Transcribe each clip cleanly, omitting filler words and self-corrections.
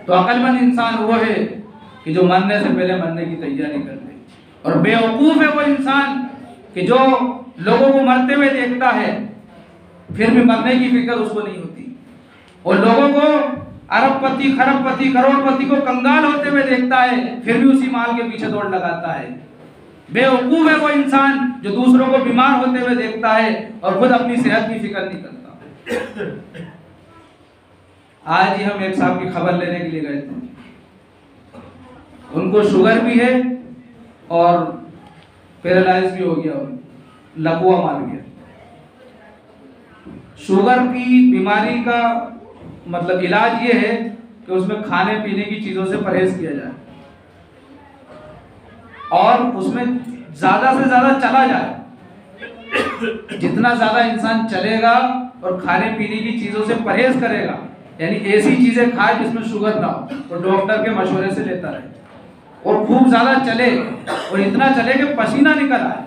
तो अक्लमंद इंसान वो है कि जो मरने से पहले मरने की तैयारी कर ले, और बेवकूफ़ है वो इंसान कि जो लोगों को मरते हुए देखता है फिर भी मरने की फिक्र उसको नहीं होती, और लोगों को अरबपति, खरबपति, करोड़पति को कंगाल होते हुए देखता है फिर भी उसी माल के पीछे दौड़ लगाता है। बेवकूफ़ है वो इंसान जो दूसरों को बीमार होते हुए देखता है और खुद अपनी सेहत की फिक्र नहीं करता। आज ही हम एक साहब की खबर लेने के लिए गए थे, उनको शुगर भी है और पैरालाइज भी हो गया, लकवा मार गया। शुगर की बीमारी का मतलब इलाज ये है कि उसमें खाने पीने की चीज़ों से परहेज किया जाए और उसमें ज़्यादा से ज़्यादा चला जाए। जितना ज़्यादा इंसान चलेगा और खाने पीने की चीज़ों से परहेज करेगा, यानी ऐसी चीज़ें खाए जिसमें शुगर ना हो, तो डॉक्टर के मशवरे से लेता रहे और खूब ज़्यादा चले और इतना चले कि पसीना निकल आए।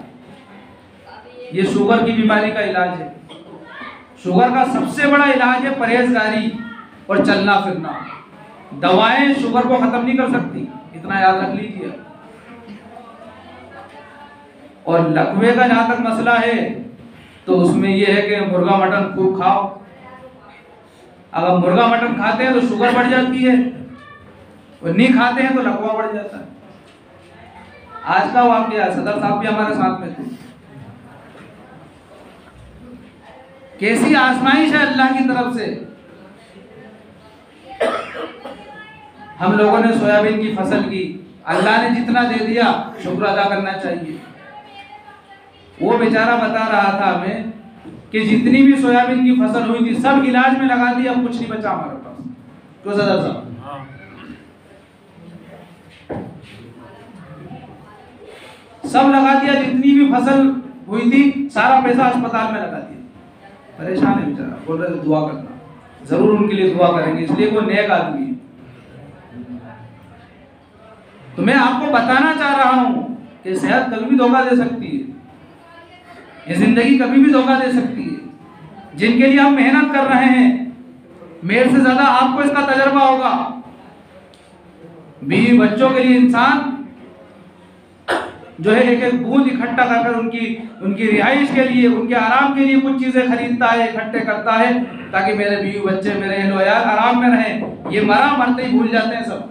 ये शुगर की बीमारी का इलाज है। शुगर का सबसे बड़ा इलाज है परहेजगारी और चलना फिरना। दवाएं शुगर को खत्म नहीं कर सकती, इतना याद रख लीजिए। और लकवे का जहां तक मसला है तो उसमें यह है कि मुर्गा मटन खूब खाओ। अगर मुर्गा मटन खाते हैं तो शुगर बढ़ जाती है, और नहीं खाते हैं तो लकवा बढ़ जाता है। आज का वाकया, सदर साहब भी हमारे साथ में थे। कैसी आजमाइश है अल्लाह की तरफ से। हम लोगों ने सोयाबीन की फसल की, अल्लाह ने जितना दे दिया शुक्र अदा करना चाहिए। वो बेचारा बता रहा था हमें कि जितनी भी सोयाबीन की फसल हुई थी सब इलाज में लगा दी, अब कुछ नहीं बचा हमारे पास। तो सदर साहब सब लगा दिया, जितनी भी फसल हुई थी सारा पैसा अस्पताल में लगा दिया। परेशान है बेचारा, बोल रहे थे दुआ करना, जरूर उनके लिए दुआ करेंगे, इसलिए वो नेक आदमी है। तो मैं आपको बताना चाह रहा हूं कि सेहत कभी भी धोखा दे सकती है, ये जिंदगी कभी भी धोखा दे सकती है। जिनके लिए आप मेहनत कर रहे हैं, मेरे से ज्यादा आपको इसका तजर्बा होगा। बीवी बच्चों के लिए इंसान जो है एक एक बूंद इकट्ठा कर उनकी रिहाइश के लिए, उनके आराम के लिए कुछ चीजें खरीदता है, इकट्ठे करता है, ताकि मेरे बीवी बच्चे, मेरे अहलो अयाल आराम में रहें। ये मरा मरते ही भूल जाते हैं सब।